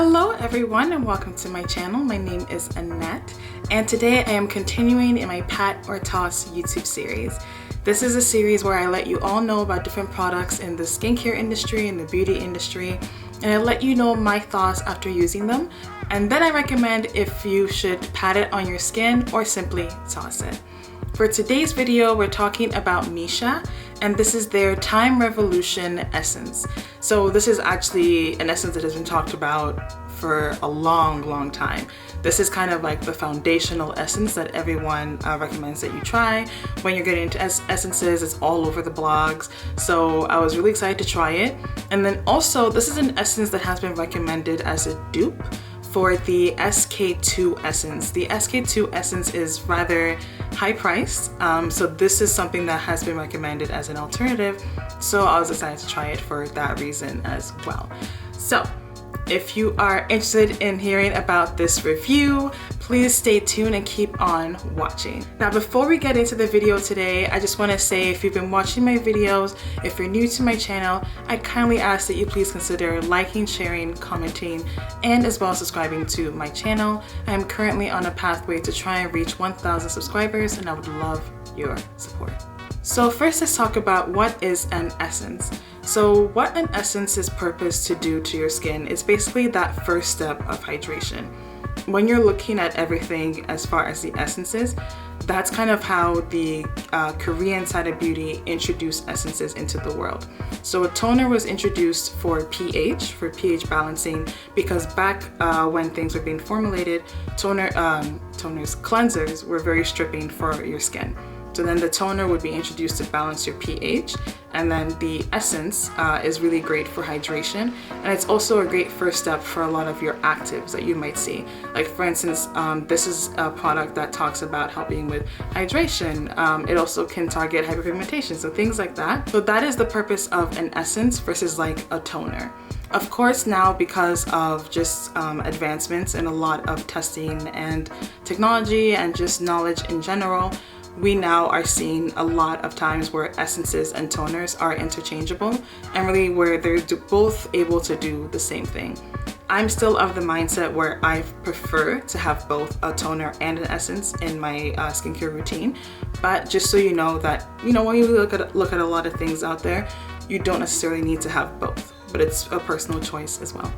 Hello everyone and welcome to my channel. My name is Annette and today I am continuing in my Pat or Toss YouTube series. This is a series where I let you all know about different products in the skincare industry and the beauty industry, and I let you know my thoughts after using them, and then I recommend if you should pat it on your skin or simply toss it. For today's video, we're talking about MISSHA, and this is their Time Revolution Essence. So this is actually an essence that has been talked about for a long time. This is kind of like the foundational essence that everyone recommends that you try. When you're getting into essences, it's all over the blogs. So I was really excited to try it. And then also, this is an essence that has been recommended as a dupe for the SK2 essence. The SK2 essence is rather high priced, so this is something that has been recommended as an alternative, so I was excited to try it for that reason as well. So if you are interested in hearing about this review, please stay tuned and keep on watching. Now, before we get into the video today, I just want to say, if you've been watching my videos, if you're new to my channel, I kindly ask that you please consider liking, sharing, commenting, and as well as subscribing to my channel. I am currently on a pathway to try and reach 1,000 subscribers, and I would love your support. So first, let's talk about what is an essence. So what an essence's purpose to do to your skin is basically that first step of hydration. When you're looking at everything as far as the essences, that's kind of how the Korean side of beauty introduced essences into the world. So a toner was introduced for pH balancing, because back when things were being formulated, cleansers were very stripping for your skin. So then the toner would be introduced to balance your pH, and then the essence is really great for hydration, and it's also a great first step for a lot of your actives that you might see. Like for instance, this is a product that talks about helping with hydration. It also can target hyperpigmentation, so things like that. So that is the purpose of an essence versus like a toner. Of course, now because of just advancements in a lot of testing and technology and just knowledge in general, we now are seeing a lot of times where essences and toners are interchangeable, and really where they're both able to do the same thing. I'm still of the mindset where I prefer to have both a toner and an essence in my skincare routine, but just so you know that, when you look at a lot of things out there, you don't necessarily need to have both, but it's a personal choice as well.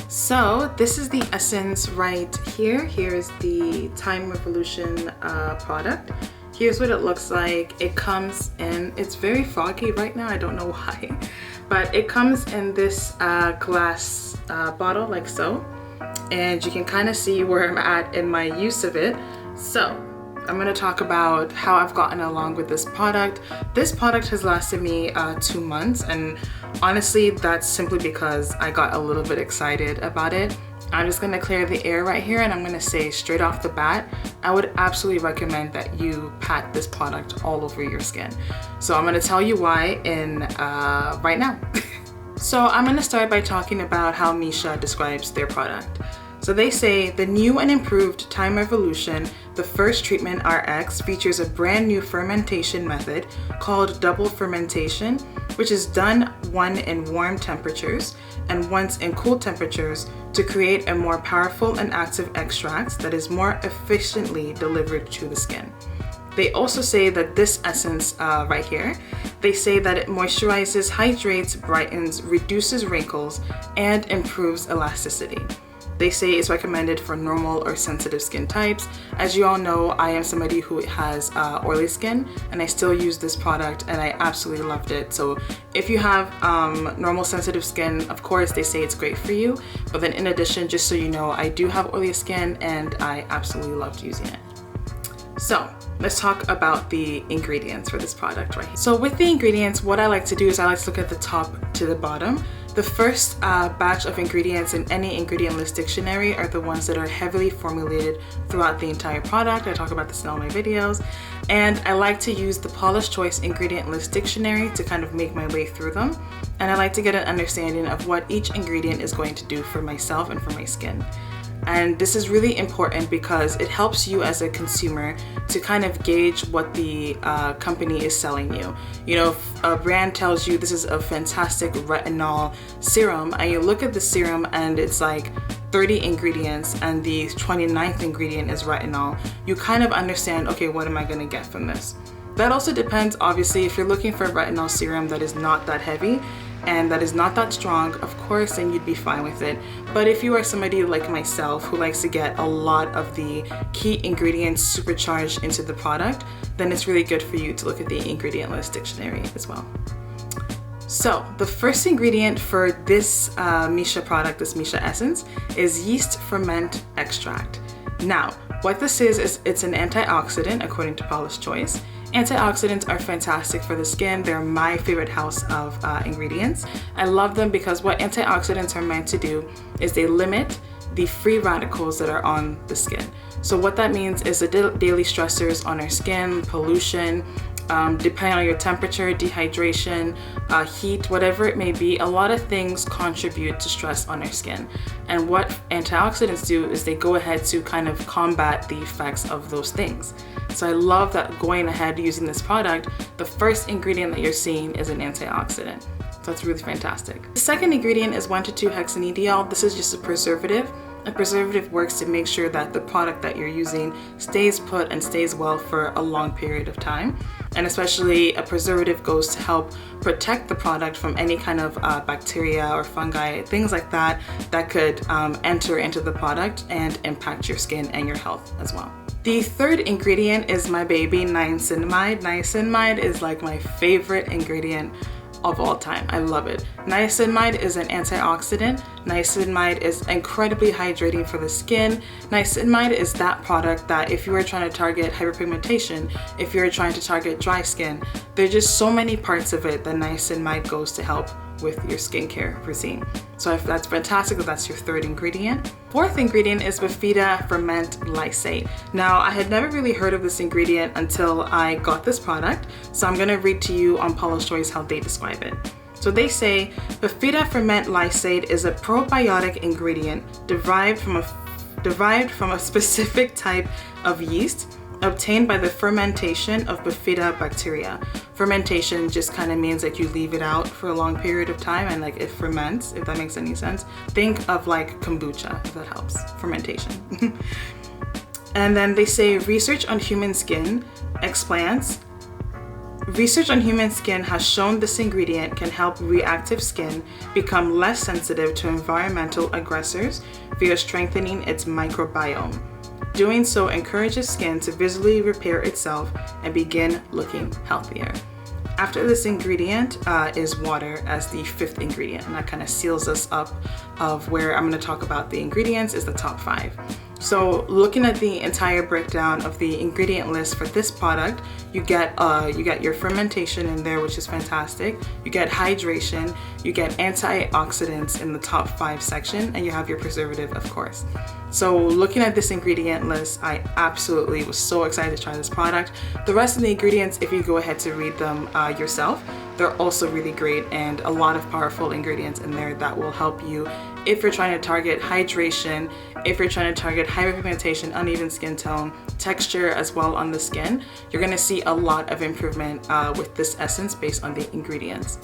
So this is the essence right here. Here's the Time Revolution product. Here's what it looks like. It comes in, it's very foggy right now, I don't know why, but it comes in this glass bottle like so, and you can kind of see where I'm at in my use of it. So I'm going to talk about how I've gotten along with this product. This product has lasted me 2 months, and honestly that's simply because I got a little bit excited about it. I'm just going to clear the air right here, and I'm going to say straight off the bat, I would absolutely recommend that you pat this product all over your skin. So I'm going to tell you why right now. So I'm going to start by talking about how MISSHA describes their product. So they say the new and improved Time Revolution, the first treatment RX, features a brand new fermentation method called double fermentation, which is done once in warm temperatures and once in cool temperatures to create a more powerful and active extract that is more efficiently delivered to the skin. They also say that this essence right here, they say that it moisturizes, hydrates, brightens, reduces wrinkles, and improves elasticity. They say it's recommended for normal or sensitive skin types. As you all know, I am somebody who has oily skin, and I still use this product and I absolutely loved it. So if you have normal sensitive skin, of course they say it's great for you. But then in addition, just so you know, I do have oily skin and I absolutely loved using it. So let's talk about the ingredients for this product right here. So with the ingredients, what I like to do is I like to look at the top to the bottom. The first batch of ingredients in any ingredient list dictionary are the ones that are heavily formulated throughout the entire product. I talk about this in all my videos. And I like to use the Paula's Choice ingredient list dictionary to kind of make my way through them. And I like to get an understanding of what each ingredient is going to do for myself and for my skin. And this is really important because it helps you as a consumer to kind of gauge what the company is selling you. You know, if a brand tells you this is a fantastic retinol serum and you look at the serum and it's like 30 ingredients and the 29th ingredient is retinol, you kind of understand, okay, what am I gonna get from this? That also depends, obviously, if you're looking for a retinol serum that is not that heavy and that is not that strong, of course, then you'd be fine with it. But if you are somebody like myself who likes to get a lot of the key ingredients supercharged into the product, then it's really good for you to look at the ingredient list dictionary as well. So the first ingredient for this MISSHA product, this MISSHA essence, is yeast ferment extract. Now, what this is it's an antioxidant according to Paula's Choice. Antioxidants are fantastic for the skin. They're my favorite house of ingredients. I love them because what antioxidants are meant to do is they limit the free radicals that are on the skin. So what that means is the daily stressors on our skin, pollution, depending on your temperature, dehydration, heat, whatever it may be, a lot of things contribute to stress on our skin. And what antioxidants do is they go ahead to kind of combat the effects of those things. So I love that going ahead using this product, the first ingredient that you're seeing is an antioxidant. So that's really fantastic. The second ingredient is 1,2-hexanediol. This is just a preservative. A preservative works to make sure that the product that you're using stays put and stays well for a long period of time. And especially a preservative goes to help protect the product from any kind of bacteria or fungi, things like that, that could enter into the product and impact your skin and your health as well. The third ingredient is my baby, niacinamide. Niacinamide is like my favorite ingredient of all time. I love it. Niacinamide is an antioxidant. Niacinamide is incredibly hydrating for the skin. Niacinamide is that product that if you are trying to target hyperpigmentation, if you're trying to target dry skin, there's just so many parts of it that niacinamide goes to help with your skincare routine. So if that's fantastic, that's your third ingredient. Fourth ingredient is Bifida ferment lysate. Now, I had never really heard of this ingredient until I got this product, so I'm gonna read to you on Paula's Choice how they describe it. So they say, Bifida ferment lysate is a probiotic ingredient derived from a specific type of yeast obtained by the fermentation of Bifida bacteria. Fermentation just kind of means that you leave it out for a long period of time and like it ferments, if that makes any sense. Think of like kombucha, if that helps, fermentation. And then they say research on human skin explants. Research on human skin has shown this ingredient can help reactive skin become less sensitive to environmental aggressors via strengthening its microbiome. Doing so encourages skin to visually repair itself and begin looking healthier. After this ingredient is water as the fifth ingredient, and that kind of seals us up of where I'm going to talk about the ingredients is the top 5. So looking at the entire breakdown of the ingredient list for this product, you get your fermentation in there, which is fantastic. You get hydration, you get antioxidants in the top 5 section, and you have your preservative, of course. So looking at this ingredient list, I absolutely was so excited to try this product. The rest of the ingredients, if you go ahead to read them yourself, they're also really great and a lot of powerful ingredients in there that will help you if you're trying to target hydration, if you're trying to target hyperpigmentation, uneven skin tone, texture as well on the skin. You're gonna see a lot of improvement with this essence based on the ingredients.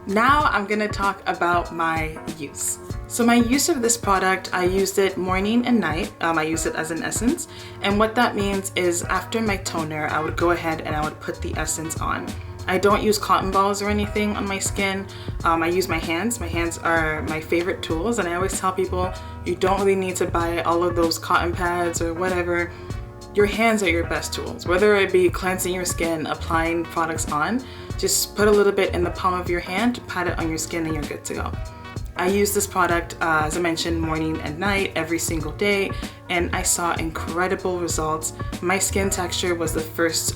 Now I'm gonna talk about my use. So my use of this product, I used it morning and night. I used it as an essence. And what that means is after my toner, I would go ahead and I would put the essence on. I don't use cotton balls or anything on my skin. I use my hands. My hands are my favorite tools. And I always tell people, you don't really need to buy all of those cotton pads or whatever. Your hands are your best tools. Whether it be cleansing your skin, applying products on, just put a little bit in the palm of your hand, pat it on your skin and you're good to go. I use this product, as I mentioned, morning and night, every single day, and I saw incredible results. My skin texture was the first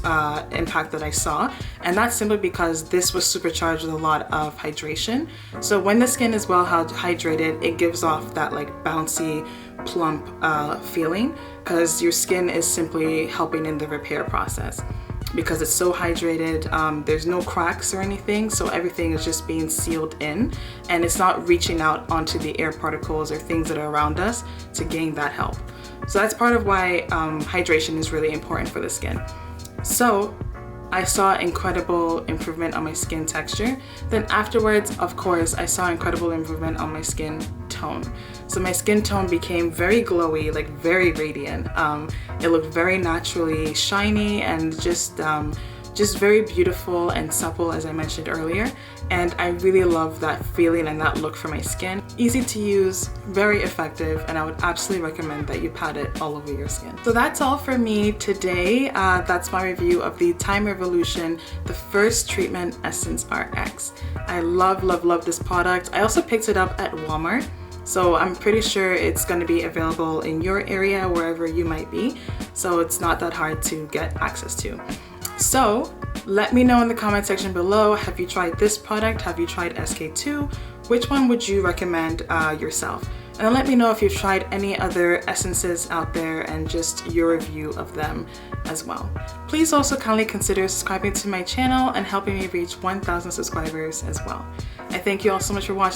impact that I saw, and that's simply because this was supercharged with a lot of hydration. So when the skin is well hydrated, it gives off that like bouncy, plump feeling, because your skin is simply helping in the repair process. Because it's so hydrated, there's no cracks or anything, so everything is just being sealed in and it's not reaching out onto the air particles or things that are around us to gain that help. So that's part of why hydration is really important for the skin. So I saw incredible improvement on my skin texture. Then afterwards, of course, I saw incredible improvement on my skin tone. tone. So my skin tone became very glowy, like very radiant. It looked very naturally shiny and just very beautiful and supple, as I mentioned earlier. And I really love that feeling and that look for my skin. Easy to use, very effective, and I would absolutely recommend that you pat it all over your skin. So that's all for me today. That's my review of the Time Revolution, the First Treatment Essence RX. I love, love, love this product. I also picked it up at Walmart. So I'm pretty sure it's going to be available in your area, wherever you might be. So it's not that hard to get access to. So let me know in the comment section below, have you tried this product? Have you tried SK2? Which one would you recommend yourself? And then let me know if you've tried any other essences out there and just your review of them as well. Please also kindly consider subscribing to my channel and helping me reach 1,000 subscribers as well. I thank you all so much for watching.